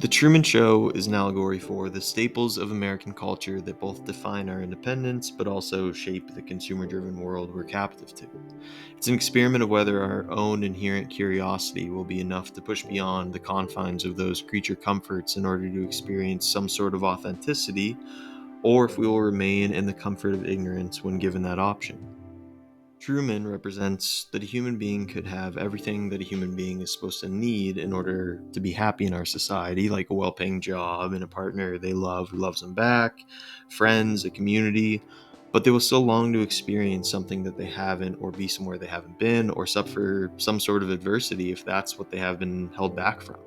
The Truman Show is an allegory for the staples of American culture that both define our independence but also shape the consumer driven world we're captive to. It's an experiment of whether our own inherent curiosity will be enough to push beyond the confines of those creature comforts in order to experience some sort of authenticity, or if we will remain in the comfort of ignorance when given that option. Truman represents that a human being could have everything that a human being is supposed to need in order to be happy in our society, like a well paying job and a partner they love who loves them back, friends, a community, but they will still long to experience something that they haven't, or be somewhere they haven't been, or suffer some sort of adversity if that's what they have been held back from.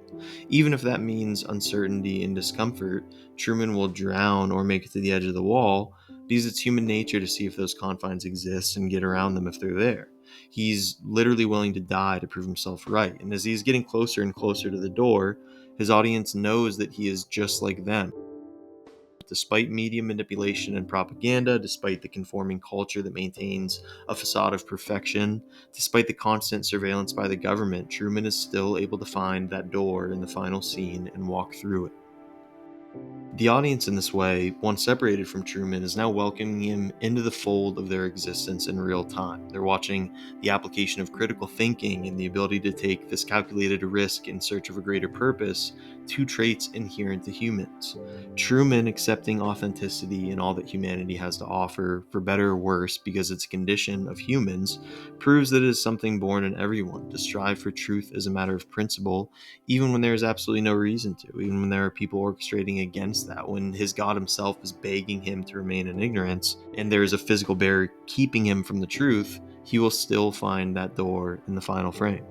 Even if that means uncertainty and discomfort, Truman will drown or make it to the edge of the wall because it's human nature to see if those confines exist and get around them if they're there. He's literally willing to die to prove himself right. And as he's getting closer and closer to the door, his audience knows that he is just like them. Despite media manipulation and propaganda, despite the conforming culture that maintains a facade of perfection, despite the constant surveillance by the government, Truman is still able to find that door in the final scene and walk through it. The audience in this way, once separated from Truman, is now welcoming him into the fold of their existence in real time. They're watching the application of critical thinking and the ability to take this calculated risk in search of a greater purpose, two traits inherent to humans. Truman accepting authenticity in all that humanity has to offer, for better or worse, because it's a condition of humans, proves that it is something born in everyone to strive for truth as a matter of principle, even when there is absolutely no reason to, even when there are people orchestrating against that, when his God himself is begging him to remain in ignorance, and there is a physical barrier keeping him from the truth, he will still find that door in the final frame.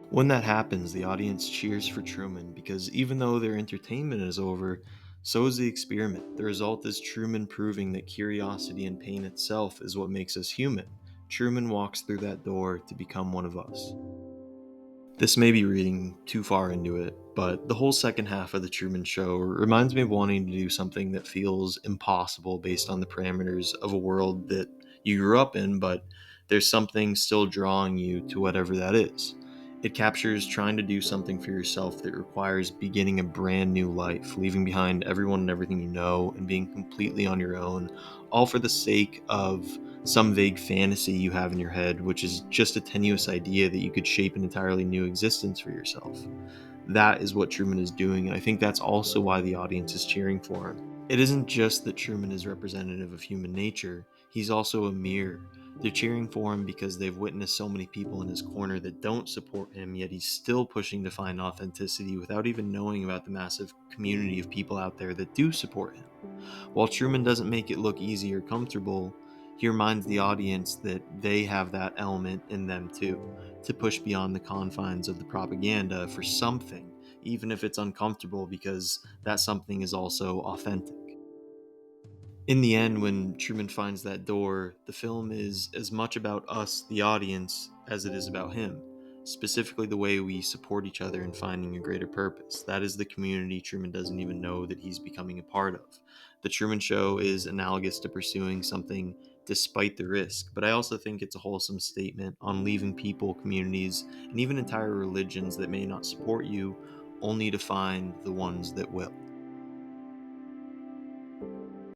When that happens, the audience cheers for Truman because even though their entertainment is over, so is the experiment. The result is Truman proving that curiosity and pain itself is what makes us human. Truman walks through that door to become one of us. This may be reading too far into it, but the whole second half of The Truman Show reminds me of wanting to do something that feels impossible based on the parameters of a world that you grew up in, but there's something still drawing you to whatever that is. It captures trying to do something for yourself that requires beginning a brand new life, leaving behind everyone and everything you know, and being completely on your own, all for the sake of some vague fantasy you have in your head, which is just a tenuous idea that you could shape an entirely new existence for yourself. That is what Truman is doing, and I think that's also why the audience is cheering for him. It isn't just that Truman is representative of human nature, he's also a mirror. They're cheering for him because they've witnessed so many people in his corner that don't support him, yet he's still pushing to find authenticity without even knowing about the massive community of people out there that do support him. While Truman doesn't make it look easy or comfortable, he reminds the audience that they have that element in them too, to push beyond the confines of the propaganda for something, even if it's uncomfortable, because that something is also authentic. In the end, when Truman finds that door, the film is as much about us, the audience, as it is about him. Specifically, the way we support each other in finding a greater purpose. That is the community Truman doesn't even know that he's becoming a part of. The Truman Show is analogous to pursuing something despite the risk, but I also think it's a wholesome statement on leaving people, communities, and even entire religions that may not support you, only to find the ones that will.